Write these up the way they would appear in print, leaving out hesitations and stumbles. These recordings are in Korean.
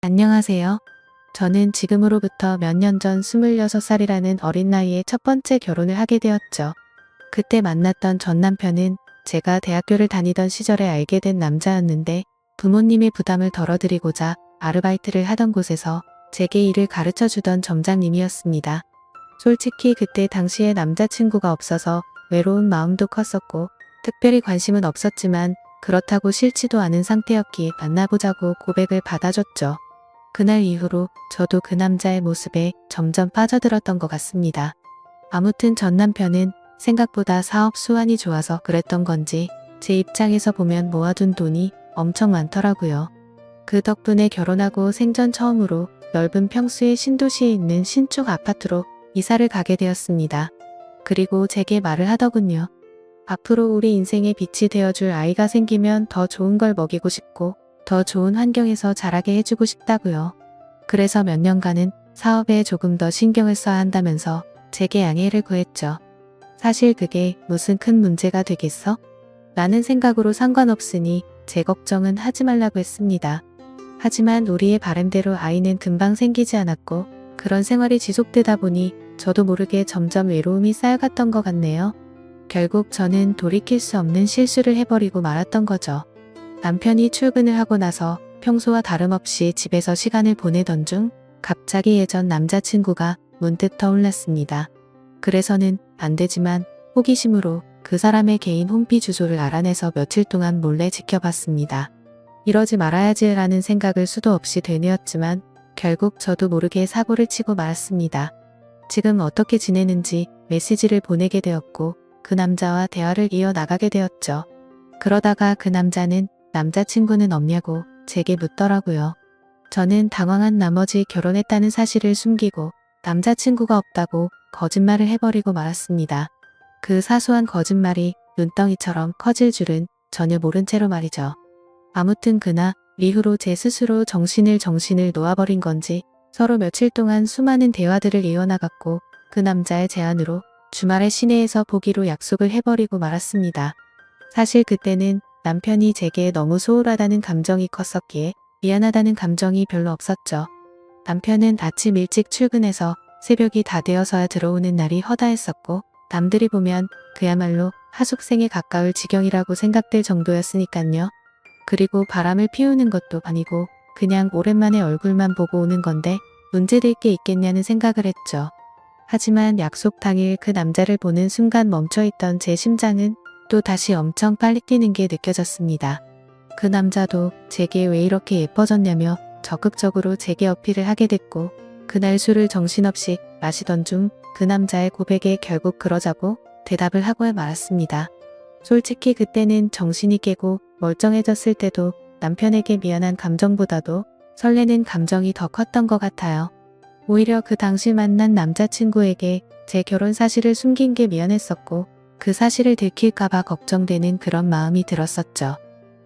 안녕하세요. 저는 지금으로부터 몇 년 전 26살이라는 어린 나이에 첫 번째 결혼을 하게 되었죠. 그때 만났던 전 남편은 제가 대학교를 다니던 시절에 알게 된 남자였는데 부모님의 부담을 덜어드리고자 아르바이트를 하던 곳에서 제게 일을 가르쳐 주던 점장님이었습니다. 솔직히 그때 당시에 남자친구가 없어서 외로운 마음도 컸었고 특별히 관심은 없었지만 그렇다고 싫지도 않은 상태였기에 만나보자고 고백을 받아줬죠. 그날 이후로 저도 그 남자의 모습에 점점 빠져들었던 것 같습니다. 아무튼 전 남편은 생각보다 사업 수완이 좋아서 그랬던 건지 제 입장에서 보면 모아둔 돈이 엄청 많더라고요. 그 덕분에 결혼하고 생전 처음으로 넓은 평수의 신도시에 있는 신축 아파트로 이사를 가게 되었습니다. 그리고 제게 말을 하더군요. 앞으로 우리 인생의 빛이 되어줄 아이가 생기면 더 좋은 걸 먹이고 싶고 더 좋은 환경에서 자라게 해주고 싶다고요. 그래서 몇 년간은 사업에 조금 더 신경을 써야 한다면서 제게 양해를 구했죠. 사실 그게 무슨 큰 문제가 되겠어? 라는 생각으로 상관없으니 제 걱정은 하지 말라고 했습니다. 하지만 우리의 바람대로 아이는 금방 생기지 않았고 그런 생활이 지속되다 보니 저도 모르게 점점 외로움이 쌓여갔던 것 같네요. 결국 저는 돌이킬 수 없는 실수를 해버리고 말았던 거죠. 남편이 출근을 하고 나서 평소와 다름없이 집에서 시간을 보내던 중 갑자기 예전 남자친구가 문득 떠올랐습니다. 그래서는 안 되지만 호기심으로 그 사람의 개인 홈피 주소를 알아내서 며칠 동안 몰래 지켜봤습니다. 이러지 말아야지라는 생각을 수도 없이 되뇌었지만 결국 저도 모르게 사고를 치고 말았습니다. 지금 어떻게 지내는지 메시지를 보내게 되었고 그 남자와 대화를 이어나가게 되었죠. 그러다가 그 남자는 남자친구는 없냐고 제게 묻더라고요. 저는 당황한 나머지 결혼했다는 사실을 숨기고 남자친구가 없다고 거짓말을 해버리고 말았습니다. 그 사소한 거짓말이 눈덩이처럼 커질 줄은 전혀 모른 채로 말이죠. 아무튼 그날 이후로 제 스스로 정신을 놓아버린 건지 서로 며칠 동안 수많은 대화들을 이어나갔고 그 남자의 제안으로 주말에 시내에서 보기로 약속을 해버리고 말았습니다. 사실 그때는 남편이 제게 너무 소홀하다는 감정이 컸었기에 미안하다는 감정이 별로 없었죠. 남편은 아침 일찍 출근해서 새벽이 다 되어서야 들어오는 날이 허다했었고 남들이 보면 그야말로 하숙생에 가까울 지경이라고 생각될 정도였으니깐요. 그리고 바람을 피우는 것도 아니고 그냥 오랜만에 얼굴만 보고 오는 건데 문제될 게 있겠냐는 생각을 했죠. 하지만 약속 당일 그 남자를 보는 순간 멈춰있던 제 심장은 또 다시 엄청 빨리 뛰는 게 느껴졌습니다. 그 남자도 제게 왜 이렇게 예뻐졌냐며 적극적으로 제게 어필을 하게 됐고 그날 술을 정신없이 마시던 중 그 남자의 고백에 결국 그러자고 대답을 하고 말았습니다. 솔직히 그때는 정신이 깨고 멀쩡해졌을 때도 남편에게 미안한 감정보다도 설레는 감정이 더 컸던 것 같아요. 오히려 그 당시 만난 남자친구에게 제 결혼 사실을 숨긴 게 미안했었고 그 사실을 들킬까봐 걱정되는 그런 마음이 들었었죠.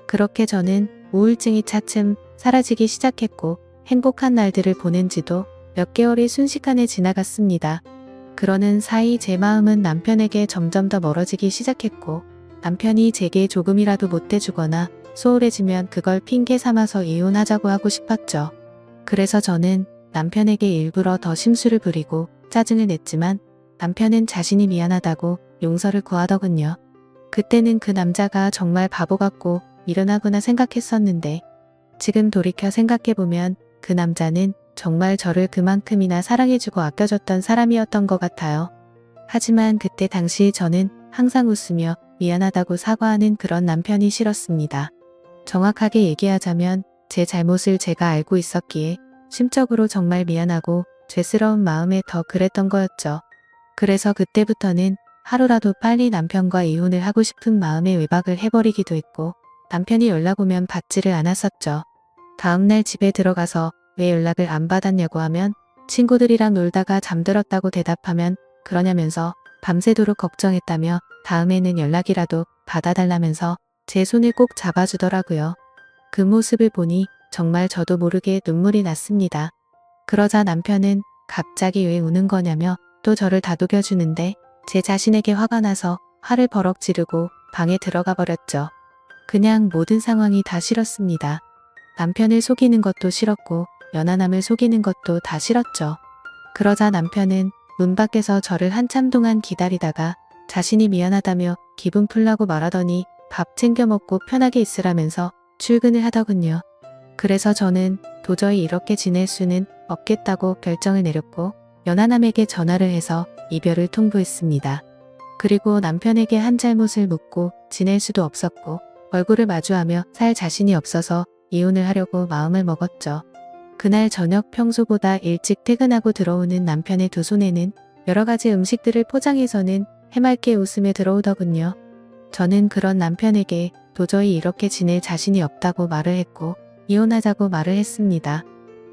그렇게 저는 우울증이 차츰 사라지기 시작했고 행복한 날들을 보낸 지도 몇 개월이 순식간에 지나갔습니다. 그러는 사이 제 마음은 남편에게 점점 더 멀어지기 시작했고 남편이 제게 조금이라도 못돼주거나 소홀해지면 그걸 핑계 삼아서 이혼하자고 하고 싶었죠. 그래서 저는 남편에게 일부러 더 심술을 부리고 짜증을 냈지만 남편은 자신이 미안하다고 용서를 구하더군요. 그때는 그 남자가 정말 바보 같고 미련하구나 생각했었는데 지금 돌이켜 생각해보면 그 남자는 정말 저를 그만큼이나 사랑해주고 아껴줬던 사람이었던 것 같아요. 하지만 그때 당시 저는 항상 웃으며 미안하다고 사과하는 그런 남편이 싫었습니다. 정확하게 얘기하자면 제 잘못을 제가 알고 있었기에 심적으로 정말 미안하고 죄스러운 마음에 더 그랬던 거였죠. 그래서 그때부터는 하루라도 빨리 남편과 이혼을 하고 싶은 마음에 외박을 해버리기도 했고 남편이 연락 오면 받지를 않았었죠. 다음날 집에 들어가서 왜 연락을 안 받았냐고 하면 친구들이랑 놀다가 잠들었다고 대답하면 그러냐면서 밤새도록 걱정했다며 다음에는 연락이라도 받아달라면서 제 손을 꼭 잡아주더라고요. 그 모습을 보니 정말 저도 모르게 눈물이 났습니다. 그러자 남편은 갑자기 왜 우는 거냐며 또 저를 다독여주는데 제 자신에게 화가 나서 화를 버럭 지르고 방에 들어가 버렸죠. 그냥 모든 상황이 다 싫었습니다. 남편을 속이는 것도 싫었고 연하남을 속이는 것도 다 싫었죠. 그러자 남편은 문 밖에서 저를 한참 동안 기다리다가 자신이 미안하다며 기분 풀라고 말하더니 밥 챙겨 먹고 편하게 있으라면서 출근을 하더군요. 그래서 저는 도저히 이렇게 지낼 수는 없겠다고 결정을 내렸고 연하남에게 전화를 해서 이별을 통보했습니다. 그리고 남편에게 한 잘못을 묻고 지낼 수도 없었고 얼굴을 마주하며 살 자신이 없어서 이혼을 하려고 마음을 먹었죠. 그날 저녁 평소보다 일찍 퇴근하고 들어오는 남편의 두 손에는 여러 가지 음식들을 포장해서는 해맑게 웃으며 들어오더군요. 저는 그런 남편에게 도저히 이렇게 지낼 자신이 없다고 말을 했고 이혼하자고 말을 했습니다.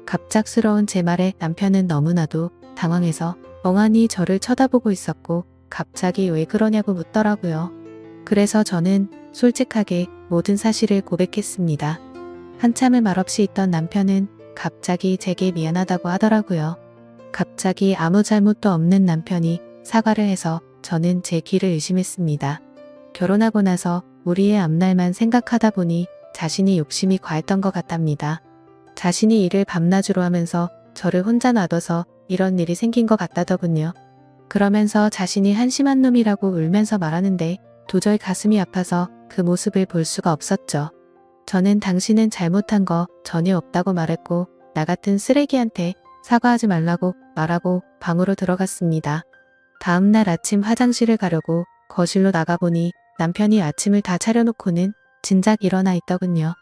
갑작스러운 제 말에 남편은 너무나도 당황해서 멍하니 저를 쳐다보고 있었고 갑자기 왜 그러냐고 묻더라고요. 그래서 저는 솔직하게 모든 사실을 고백했습니다. 한참을 말없이 있던 남편은 갑자기 제게 미안하다고 하더라고요. 갑자기 아무 잘못도 없는 남편이 사과를 해서 저는 제 귀를 의심했습니다. 결혼하고 나서 우리의 앞날만 생각하다 보니 자신이 욕심이 과했던 것 같답니다. 자신이 일을 밤낮으로 하면서 저를 혼자 놔둬서 이런 일이 생긴 것 같다더군요. 그러면서 자신이 한심한 놈이라고 울면서 말하는데 도저히 가슴이 아파서 그 모습을 볼 수가 없었죠. 저는 당신은 잘못한 거 전혀 없다고 말했고 나 같은 쓰레기한테 사과하지 말라고 말하고 방으로 들어갔습니다. 다음날 아침 화장실을 가려고 거실로 나가보니 남편이 아침을 다 차려놓고는 진작 일어나 있더군요.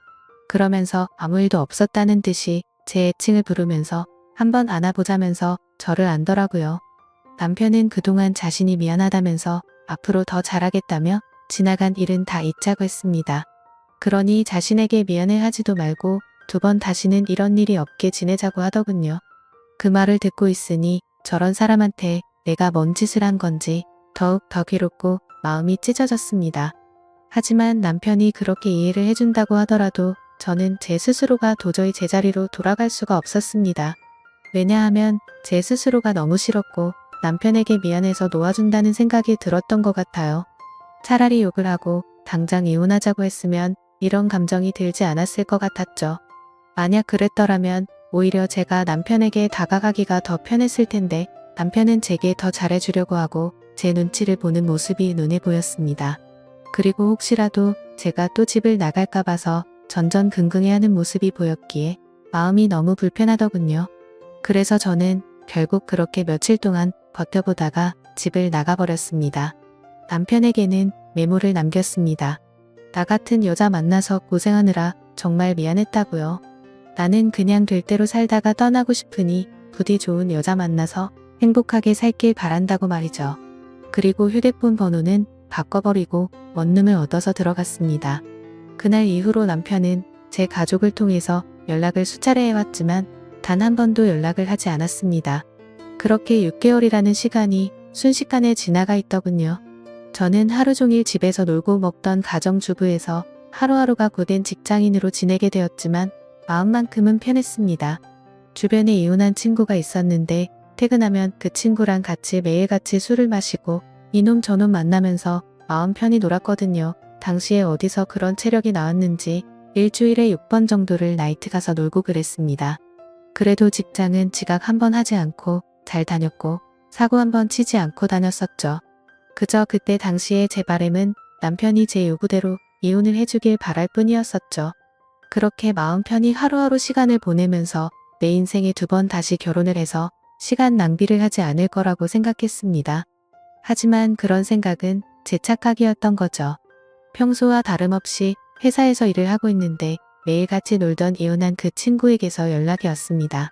그러면서 아무 일도 없었다는 듯이 제 애칭을 부르면서 한번 안아보자면서 저를 안더라고요. 남편은 그동안 자신이 미안하다면서 앞으로 더 잘하겠다며 지나간 일은 다 잊자고 했습니다. 그러니 자신에게 미안해 하지도 말고 두 번 다시는 이런 일이 없게 지내자고 하더군요. 그 말을 듣고 있으니 저런 사람한테 내가 뭔 짓을 한 건지 더욱 더 괴롭고 마음이 찢어졌습니다. 하지만 남편이 그렇게 이해를 해준다고 하더라도 저는 제 스스로가 도저히 제자리로 돌아갈 수가 없었습니다. 왜냐하면 제 스스로가 너무 싫었고 남편에게 미안해서 놓아준다는 생각이 들었던 것 같아요. 차라리 욕을 하고 당장 이혼하자고 했으면 이런 감정이 들지 않았을 것 같았죠. 만약 그랬더라면 오히려 제가 남편에게 다가가기가 더 편했을 텐데 남편은 제게 더 잘해주려고 하고 제 눈치를 보는 모습이 눈에 보였습니다. 그리고 혹시라도 제가 또 집을 나갈까 봐서 전전긍긍해하는 모습이 보였기에 마음이 너무 불편하더군요. 그래서 저는 결국 그렇게 며칠 동안 버텨보다가 집을 나가버렸습니다. 남편에게는 메모를 남겼습니다. 나 같은 여자 만나서 고생하느라 정말 미안했다고요. 나는 그냥 될 대로 살다가 떠나고 싶으니 부디 좋은 여자 만나서 행복하게 살길 바란다고 말이죠. 그리고 휴대폰 번호는 바꿔버리고 원룸을 얻어서 들어갔습니다. 그날 이후로 남편은 제 가족을 통해서 연락을 수차례 해왔지만 단 한 번도 연락을 하지 않았습니다. 그렇게 6개월이라는 시간이 순식간에 지나가 있더군요. 저는 하루 종일 집에서 놀고 먹던 가정주부에서 하루하루가 고된 직장인으로 지내게 되었지만 마음만큼은 편했습니다. 주변에 이혼한 친구가 있었는데 퇴근하면 그 친구랑 같이 매일같이 술을 마시고 이놈 저놈 만나면서 마음 편히 놀았거든요. 당시에 어디서 그런 체력이 나왔는지 일주일에 6번 정도를 나이트 가서 놀고 그랬습니다. 그래도 직장은 지각 한 번 하지 않고 잘 다녔고 사고 한 번 치지 않고 다녔었죠. 그저 그때 당시에 제 바람은 남편이 제 요구대로 이혼을 해주길 바랄 뿐이었었죠. 그렇게 마음 편히 하루하루 시간을 보내면서 내 인생에 두 번 다시 결혼을 해서 시간 낭비를 하지 않을 거라고 생각했습니다. 하지만 그런 생각은 제 착각이었던 거죠. 평소와 다름없이 회사에서 일을 하고 있는데 매일 같이 놀던 이혼한 그 친구에게서 연락이 왔습니다.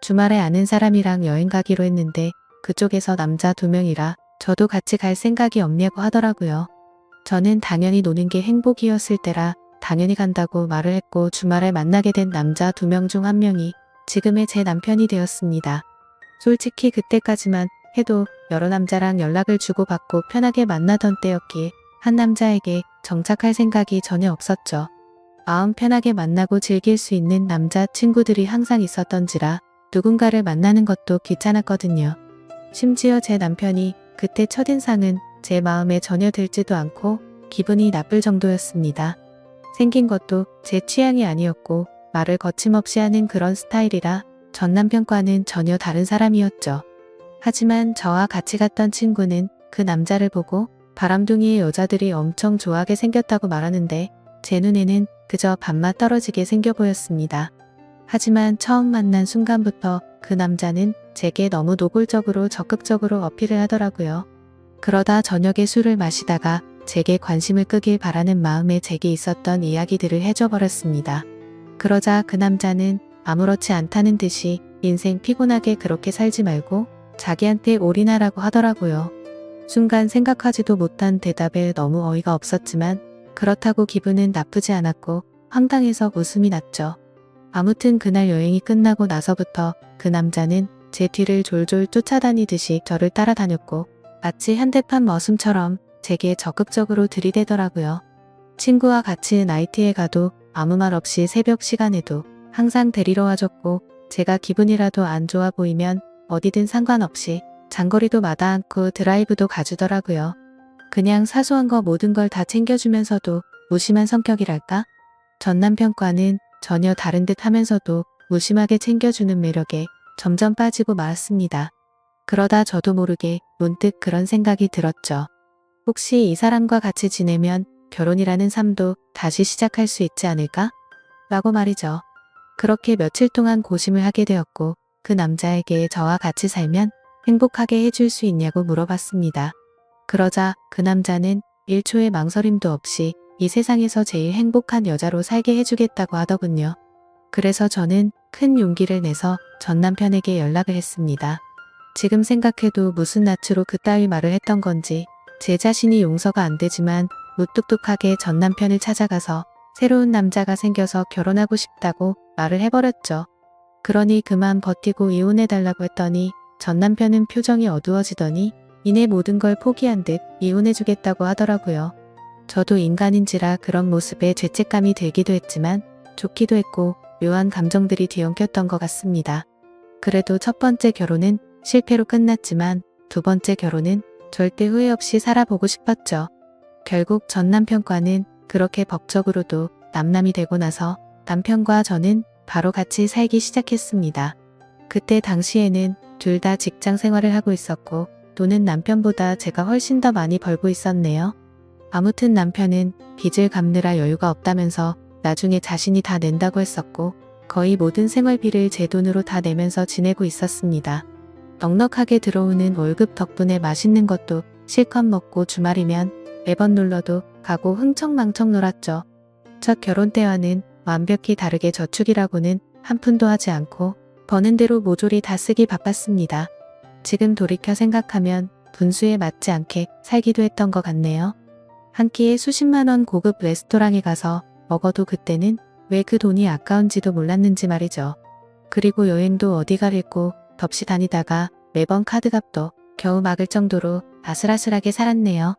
주말에 아는 사람이랑 여행 가기로 했는데 그쪽에서 남자 2명이라 저도 같이 갈 생각이 없냐고 하더라고요. 저는 당연히 노는 게 행복이었을 때라 당연히 간다고 말을 했고 주말에 만나게 된 남자 2명 중 한 명이 지금의 제 남편이 되었습니다. 솔직히 그때까지만 해도 여러 남자랑 연락을 주고받고 편하게 만나던 때였기에 한 남자에게 정착할 생각이 전혀 없었죠. 마음 편하게 만나고 즐길 수 있는 남자 친구들이 항상 있었던지라 누군가를 만나는 것도 귀찮았거든요. 심지어 제 남편이 그때 첫인상은 제 마음에 전혀 들지도 않고 기분이 나쁠 정도였습니다. 생긴 것도 제 취향이 아니었고 말을 거침없이 하는 그런 스타일이라 전 남편과는 전혀 다른 사람이었죠. 하지만 저와 같이 갔던 친구는 그 남자를 보고 바람둥이의 여자들이 엄청 좋아하게 생겼다고 말하는데 제 눈에는 그저 밥맛 떨어지게 생겨 보였습니다. 하지만 처음 만난 순간부터 그 남자는 제게 너무 노골적으로 적극적으로 어필을 하더라고요. 그러다 저녁에 술을 마시다가 제게 관심을 끄길 바라는 마음에 제게 있었던 이야기들을 해줘 버렸습니다. 그러자 그 남자는 아무렇지 않다는 듯이 인생 피곤하게 그렇게 살지 말고 자기한테 올인하라고 하더라고요. 순간 생각하지도 못한 대답에 너무 어이가 없었지만 그렇다고 기분은 나쁘지 않았고 황당해서 웃음이 났죠. 아무튼 그날 여행이 끝나고 나서부터 그 남자는 제 뒤를 졸졸 쫓아다니듯이 저를 따라다녔고 마치 현대판 머슴처럼 제게 적극적으로 들이대더라고요. 친구와 같이 나이트에 가도 아무 말 없이 새벽 시간에도 항상 데리러 와줬고 제가 기분이라도 안 좋아 보이면 어디든 상관없이 장거리도 마다 않고 드라이브도 가주더라고요. 그냥 사소한 거 모든 걸 다 챙겨주면서도 무심한 성격이랄까? 전 남편과는 전혀 다른 듯 하면서도 무심하게 챙겨주는 매력에 점점 빠지고 말았습니다. 그러다 저도 모르게 문득 그런 생각이 들었죠. 혹시 이 사람과 같이 지내면 결혼이라는 삶도 다시 시작할 수 있지 않을까? 라고 말이죠. 그렇게 며칠 동안 고심을 하게 되었고 그 남자에게 저와 같이 살면 행복하게 해줄 수 있냐고 물어봤습니다. 그러자 그 남자는 1초의 망설임도 없이 이 세상에서 제일 행복한 여자로 살게 해주겠다고 하더군요. 그래서 저는 큰 용기를 내서 전 남편에게 연락을 했습니다. 지금 생각해도 무슨 낯으로 그따위 말을 했던 건지 제 자신이 용서가 안 되지만 무뚝뚝하게 전 남편을 찾아가서 새로운 남자가 생겨서 결혼하고 싶다고 말을 해버렸죠. 그러니 그만 버티고 이혼해달라고 했더니 전 남편은 표정이 어두워지더니 이내 모든 걸 포기한 듯 이혼해주겠다고 하더라고요. 저도 인간인지라 그런 모습에 죄책감이 들기도 했지만 좋기도 했고 묘한 감정들이 뒤엉켰던 것 같습니다. 그래도 첫 번째 결혼은 실패로 끝났지만 두 번째 결혼은 절대 후회 없이 살아보고 싶었죠. 결국 전 남편과는 그렇게 법적으로도 남남이 되고 나서 남편과 저는 바로 같이 살기 시작했습니다. 그때 당시에는 둘 다 직장 생활을 하고 있었고 돈은 남편보다 제가 훨씬 더 많이 벌고 있었네요. 아무튼 남편은 빚을 갚느라 여유가 없다면서 나중에 자신이 다 낸다고 했었고 거의 모든 생활비를 제 돈으로 다 내면서 지내고 있었습니다. 넉넉하게 들어오는 월급 덕분에 맛있는 것도 실컷 먹고 주말이면 매번 놀러도 가고 흥청망청 놀았죠. 첫 결혼 때와는 완벽히 다르게 저축이라고는 한 푼도 하지 않고 버는 대로 모조리 다 쓰기 바빴습니다. 지금 돌이켜 생각하면 분수에 맞지 않게 살기도 했던 것 같네요. 한 끼에 수십만 원 고급 레스토랑에 가서 먹어도 그때는 왜 그 돈이 아까운지도 몰랐는지 말이죠. 그리고 여행도 어디가 잃고 덥시 다니다가 매번 카드값도 겨우 막을 정도로 아슬아슬하게 살았네요.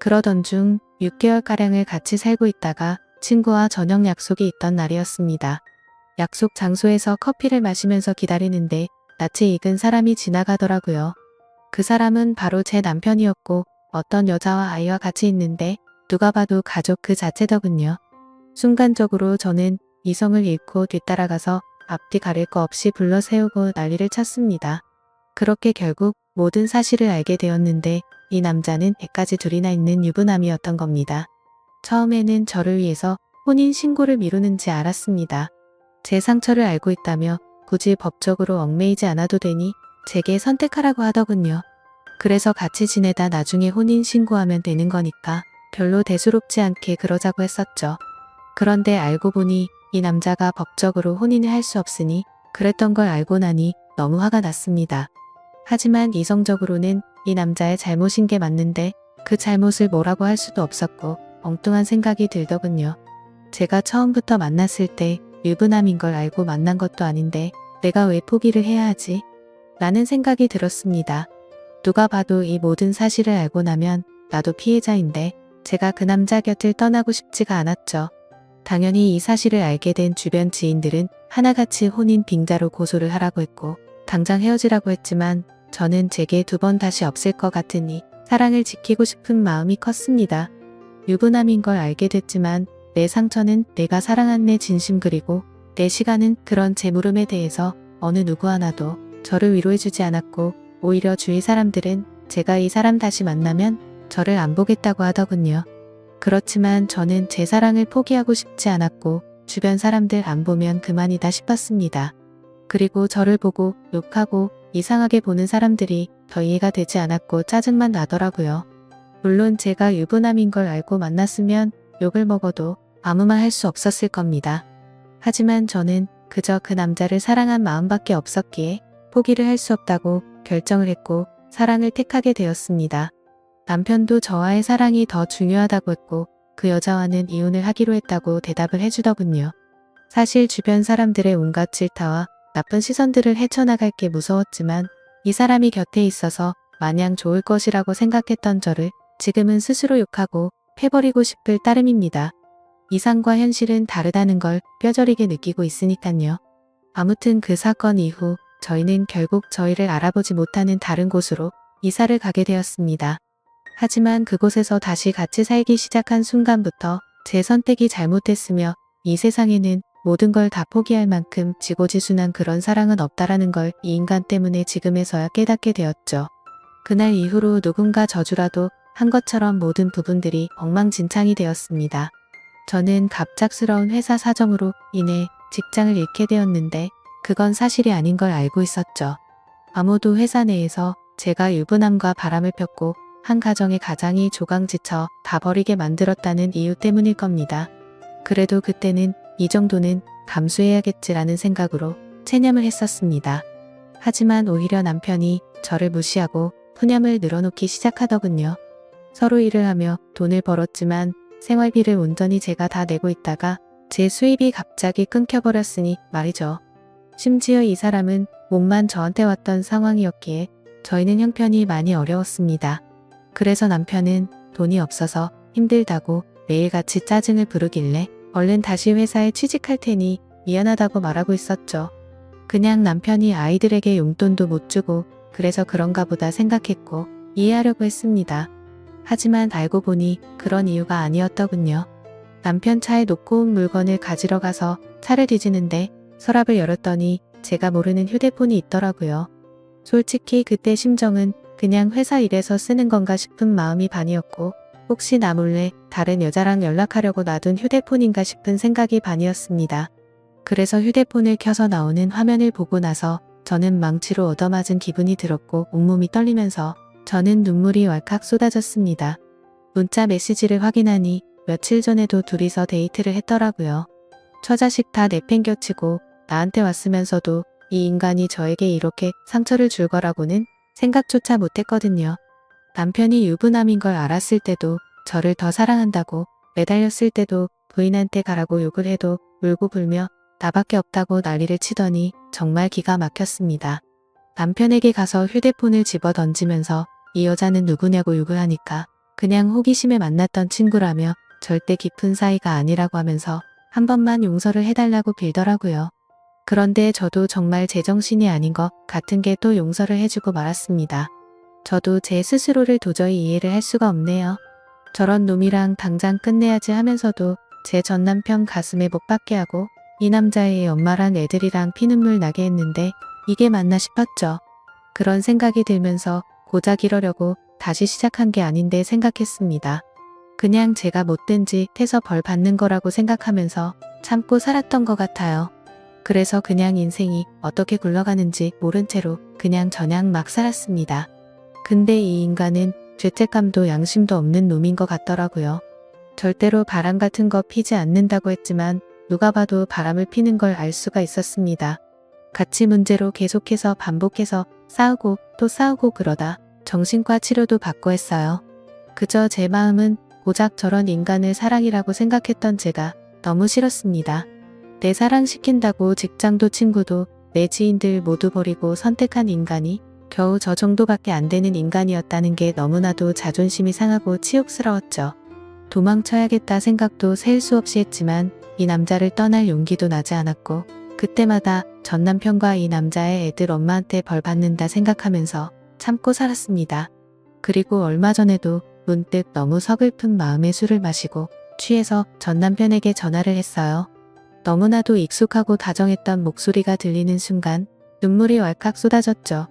그러던 중 6개월가량을 같이 살고 있다가 친구와 저녁 약속이 있던 날이었습니다. 약속 장소에서 커피를 마시면서 기다리는데 낯이 익은 사람이 지나가더라고요. 그 사람은 바로 제 남편이었고 어떤 여자와 아이와 같이 있는데 누가 봐도 가족 그 자체더군요. 순간적으로 저는 이성을 잃고 뒤따라가서 앞뒤 가릴 거 없이 불러세우고 난리를 쳤습니다. 그렇게 결국 모든 사실을 알게 되었는데 이 남자는 애까지 둘이나 있는 유부남이었던 겁니다. 처음에는 저를 위해서 혼인 신고를 미루는지 알았습니다. 제 상처를 알고 있다며 굳이 법적으로 얽매이지 않아도 되니 제게 선택하라고 하더군요. 그래서 같이 지내다 나중에 혼인 신고하면 되는 거니까 별로 대수롭지 않게 그러자고 했었죠. 그런데 알고 보니 이 남자가 법적으로 혼인을 할 수 없으니 그랬던 걸 알고 나니 너무 화가 났습니다. 하지만 이성적으로는 이 남자의 잘못인 게 맞는데 그 잘못을 뭐라고 할 수도 없었고 엉뚱한 생각이 들더군요. 제가 처음부터 만났을 때 유부남인 걸 알고 만난 것도 아닌데 내가 왜 포기를 해야 하지? 라는 생각이 들었습니다. 누가 봐도 이 모든 사실을 알고 나면 나도 피해자인데 제가 그 남자 곁을 떠나고 싶지가 않았죠. 당연히 이 사실을 알게 된 주변 지인들은 하나같이 혼인 빙자로 고소를 하라고 했고 당장 헤어지라고 했지만 저는 제게 두 번 다시 없을 것 같으니 사랑을 지키고 싶은 마음이 컸습니다. 유부남인 걸 알게 됐지만 내 상처는 내가 사랑한 내 진심 그리고 내 시간은 그런 제 물음에 대해서 어느 누구 하나도 저를 위로해주지 않았고 오히려 주위 사람들은 제가 이 사람 다시 만나면 저를 안 보겠다고 하더군요. 그렇지만 저는 제 사랑을 포기하고 싶지 않았고 주변 사람들 안 보면 그만이다 싶었습니다. 그리고 저를 보고 욕하고 이상하게 보는 사람들이 더 이해가 되지 않았고 짜증만 나더라고요. 물론 제가 유부남인 걸 알고 만났으면 욕을 먹어도 아무 말 할 수 없었을 겁니다. 하지만 저는 그저 그 남자를 사랑한 마음밖에 없었기에 포기를 할 수 없다고 결정을 했고 사랑을 택하게 되었습니다. 남편도 저와의 사랑이 더 중요하다고 했고 그 여자와는 이혼을 하기로 했다고 대답을 해주더군요. 사실 주변 사람들의 온갖 질타와 나쁜 시선들을 헤쳐나갈 게 무서웠지만 이 사람이 곁에 있어서 마냥 좋을 것이라고 생각했던 저를 지금은 스스로 욕하고 패버리고 싶을 따름입니다. 이상과 현실은 다르다는 걸 뼈저리게 느끼고 있으니깐요. 아무튼 그 사건 이후 저희는 결국 저희를 알아보지 못하는 다른 곳으로 이사를 가게 되었습니다. 하지만 그곳에서 다시 같이 살기 시작한 순간부터 제 선택이 잘못했으며 이 세상에는 모든 걸 다 포기할 만큼 지고지순한 그런 사랑은 없다라는 걸 이 인간 때문에 지금에서야 깨닫게 되었죠. 그날 이후로 누군가 저주라도 한 것처럼 모든 부분들이 엉망진창이 되었습니다. 저는 갑작스러운 회사 사정으로 인해 직장을 잃게 되었는데 그건 사실이 아닌 걸 알고 있었죠. 아무도 회사 내에서 제가 유부남과 바람을 폈고 한 가정의 가장이 조강지쳐 다 버리게 만들었다는 이유 때문일 겁니다. 그래도 그때는 이 정도는 감수해야겠지라는 생각으로 체념을 했었습니다. 하지만 오히려 남편이 저를 무시하고 푸념을 늘어놓기 시작하더군요. 서로 일을 하며 돈을 벌었지만 생활비를 온전히 제가 다 내고 있다가 제 수입이 갑자기 끊겨버렸으니 말이죠. 심지어 이 사람은 몸만 저한테 왔던 상황이었기에 저희는 형편이 많이 어려웠습니다. 그래서 남편은 돈이 없어서 힘들다고 매일같이 짜증을 부르길래 얼른 다시 회사에 취직할 테니 미안하다고 말하고 있었죠. 그냥 남편이 아이들에게 용돈도 못 주고 그래서 그런가 보다 생각했고 이해하려고 했습니다. 하지만 알고 보니 그런 이유가 아니었더군요. 남편 차에 놓고 온 물건을 가지러 가서 차를 뒤지는데 서랍을 열었더니 제가 모르는 휴대폰이 있더라고요. 솔직히 그때 심정은 그냥 회사 일에서 쓰는 건가 싶은 마음이 반이었고 혹시 나 몰래 다른 여자랑 연락하려고 놔둔 휴대폰인가 싶은 생각이 반이었습니다. 그래서 휴대폰을 켜서 나오는 화면을 보고 나서 저는 망치로 얻어맞은 기분이 들었고 온몸이 떨리면서 저는 눈물이 왈칵 쏟아졌습니다. 문자 메시지를 확인하니 며칠 전에도 둘이서 데이트를 했더라고요. 처자식 다 내팽겨치고 나한테 왔으면서도 이 인간이 저에게 이렇게 상처를 줄 거라고는 생각조차 못했거든요. 남편이 유부남인 걸 알았을 때도 저를 더 사랑한다고 매달렸을 때도 부인한테 가라고 욕을 해도 울고 불며 나밖에 없다고 난리를 치더니 정말 기가 막혔습니다. 남편에게 가서 휴대폰을 집어 던지면서 이 여자는 누구냐고 욕을 하니까 그냥 호기심에 만났던 친구라며 절대 깊은 사이가 아니라고 하면서 한 번만 용서를 해달라고 빌더라고요. 그런데 저도 정말 제정신이 아닌 것 같은 게 또 용서를 해주고 말았습니다. 저도 제 스스로를 도저히 이해를 할 수가 없네요. 저런 놈이랑 당장 끝내야지 하면서도 제 전남편 가슴에 못 박게 하고 이 남자의 엄마랑 애들이랑 피눈물 나게 했는데 이게 맞나 싶었죠. 그런 생각이 들면서 고작 이러려고 다시 시작한 게 아닌데 생각했습니다. 그냥 제가 못된 짓 해서 벌 받는 거라고 생각하면서 참고 살았던 것 같아요. 그래서 그냥 인생이 어떻게 굴러가는지 모른 채로 그냥 저냥 막 살았습니다. 근데 이 인간은 죄책감도 양심도 없는 놈인 것 같더라고요. 절대로 바람 같은 거 피지 않는다고 했지만 누가 봐도 바람을 피는 걸 알 수가 있었습니다. 가치 문제로 계속해서 반복해서 싸우고 또 싸우고 그러다 정신과 치료도 받고 했어요. 그저 제 마음은 고작 저런 인간을 사랑이라고 생각했던 제가 너무 싫었습니다. 내 사랑시킨다고 직장도 친구도 내 지인들 모두 버리고 선택한 인간이 겨우 저 정도밖에 안 되는 인간이었다는 게 너무나도 자존심이 상하고 치욕스러웠죠. 도망쳐야겠다 생각도 셀 수 없이 했지만 이 남자를 떠날 용기도 나지 않았고 그때마다 전 남편과 이 남자의 애들 엄마한테 벌 받는다 생각하면서 참고 살았습니다. 그리고 얼마 전에도 문득 너무 서글픈 마음에 술을 마시고 취해서 전 남편에게 전화를 했어요. 너무나도 익숙하고 다정했던 목소리가 들리는 순간 눈물이 왈칵 쏟아졌죠.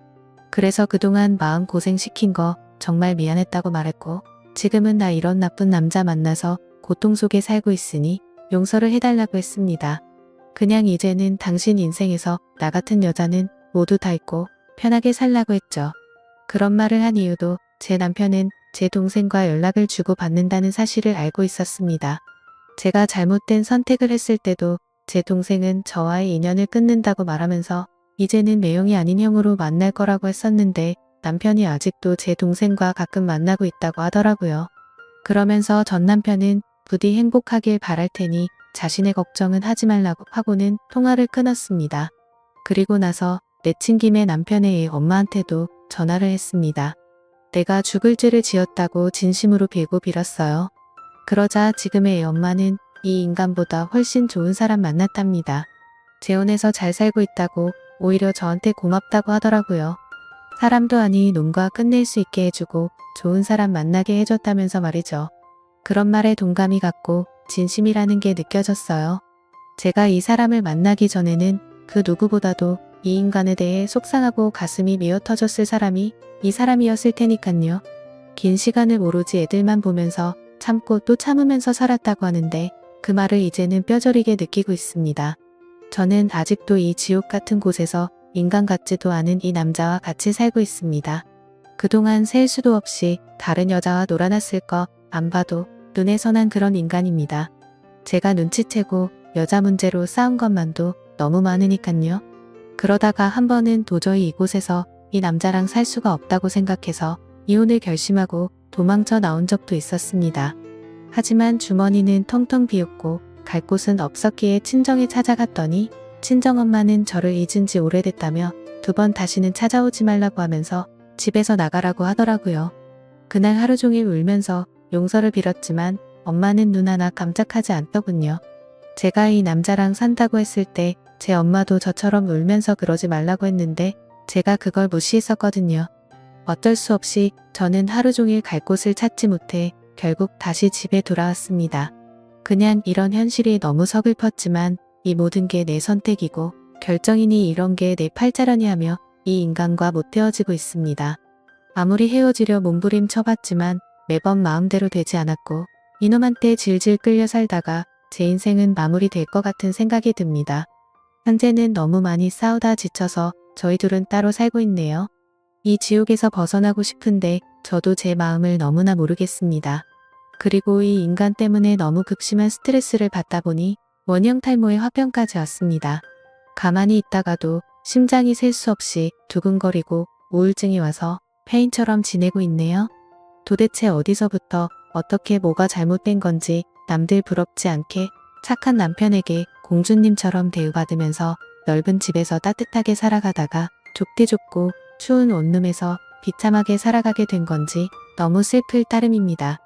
그래서 그동안 마음 고생시킨 거 정말 미안했다고 말했고, 지금은 나 이런 나쁜 남자 만나서 고통 속에 살고 있으니 용서를 해달라고 했습니다. 그냥 이제는 당신 인생에서 나 같은 여자는 모두 다 있고 편하게 살라고 했죠. 그런 말을 한 이유도 제 남편은 제 동생과 연락을 주고받는다는 사실을 알고 있었습니다. 제가 잘못된 선택을 했을 때도 제 동생은 저와의 인연을 끊는다고 말하면서 이제는 매형이 아닌 형으로 만날 거라고 했었는데, 남편이 아직도 제 동생과 가끔 만나고 있다고 하더라고요. 그러면서 전 남편은 부디 행복하길 바랄 테니 자신의 걱정은 하지 말라고 하고는 통화를 끊었습니다. 그리고 나서 내친 김에 남편의 애 엄마한테도 전화를 했습니다. 내가 죽을 죄를 지었다고 진심으로 빌고 빌었어요. 그러자 지금의 애 엄마는 이 인간보다 훨씬 좋은 사람 만났답니다. 재혼해서 잘 살고 있다고, 오히려 저한테 고맙다고 하더라고요. 사람도 아니 놈과 끝낼 수 있게 해주고 좋은 사람 만나게 해줬다면서 말이죠. 그런 말에 동감이 갔고 진심이라는 게 느껴졌어요. 제가 이 사람을 만나기 전에는 그 누구보다도 이 인간에 대해 속상하고 가슴이 미어 터졌을 사람이 이 사람이었을 테니깐요. 긴 시간을 오로지 애들만 보면서 참고 또 참으면서 살았다고 하는데, 그 말을 이제는 뼈저리게 느끼고 있습니다. 저는 아직도 이 지옥 같은 곳에서 인간 같지도 않은 이 남자와 같이 살고 있습니다. 그동안 셀 수도 없이 다른 여자와 놀아났을 거 안 봐도 눈에 선한 그런 인간입니다. 제가 눈치채고 여자 문제로 싸운 것만도 너무 많으니깐요. 그러다가 한 번은 도저히 이곳에서 이 남자랑 살 수가 없다고 생각해서 이혼을 결심하고 도망쳐 나온 적도 있었습니다. 하지만 주머니는 텅텅 비었고 갈 곳은 없었기에 친정에 찾아갔더니 친정엄마는 저를 잊은 지 오래됐다며 두 번 다시는 찾아오지 말라고 하면서 집에서 나가라고 하더라고요. 그날 하루 종일 울면서 용서를 빌었지만 엄마는 눈 하나 깜짝하지 않더군요. 제가 이 남자랑 산다고 했을 때 제 엄마도 저처럼 울면서 그러지 말라고 했는데 제가 그걸 무시했었거든요. 어쩔 수 없이 저는 하루 종일 갈 곳을 찾지 못해 결국 다시 집에 돌아왔습니다. 그냥 이런 현실이 너무 서글펐지만 이 모든 게 내 선택이고 결정이니 이런 게 내 팔자라니 하며 이 인간과 못 헤어지고 있습니다. 아무리 헤어지려 몸부림 쳐봤지만 매번 마음대로 되지 않았고 이놈한테 질질 끌려 살다가 제 인생은 마무리될 것 같은 생각이 듭니다. 현재는 너무 많이 싸우다 지쳐서 저희 둘은 따로 살고 있네요. 이 지옥에서 벗어나고 싶은데 저도 제 마음을 너무나 모르겠습니다. 그리고 이 인간 때문에 너무 극심한 스트레스를 받다 보니 원형 탈모에 화병까지 왔습니다. 가만히 있다가도 심장이 셀 수 없이 두근거리고 우울증이 와서 폐인처럼 지내고 있네요. 도대체 어디서부터 어떻게 뭐가 잘못된 건지 남들 부럽지 않게 착한 남편에게 공주님처럼 대우받으면서 넓은 집에서 따뜻하게 살아가다가 좁디 좁고 추운 원룸에서 비참하게 살아가게 된 건지 너무 슬플 따름입니다.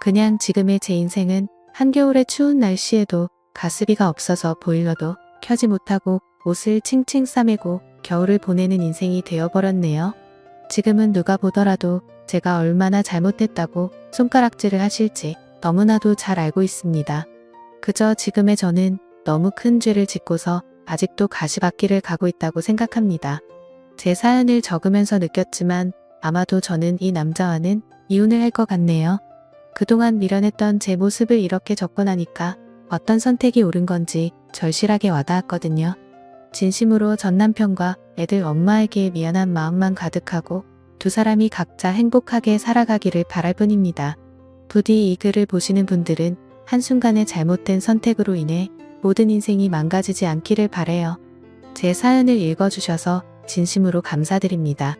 그냥 지금의 제 인생은 한겨울의 추운 날씨에도 가스비가 없어서 보일러도 켜지 못하고 옷을 칭칭 싸매고 겨울을 보내는 인생이 되어버렸네요. 지금은 누가 보더라도 제가 얼마나 잘못했다고 손가락질을 하실지 너무나도 잘 알고 있습니다. 그저 지금의 저는 너무 큰 죄를 짓고서 아직도 가시밭길을 가고 있다고 생각합니다. 제 사연을 적으면서 느꼈지만 아마도 저는 이 남자와는 이혼을 할 것 같네요. 그동안 미련했던 제 모습을 이렇게 적고 나니까 어떤 선택이 옳은 건지 절실하게 와닿았거든요. 진심으로 전 남편과 애들 엄마에게 미안한 마음만 가득하고 두 사람이 각자 행복하게 살아가기를 바랄 뿐입니다. 부디 이 글을 보시는 분들은 한순간의 잘못된 선택으로 인해 모든 인생이 망가지지 않기를 바라요. 제 사연을 읽어주셔서 진심으로 감사드립니다.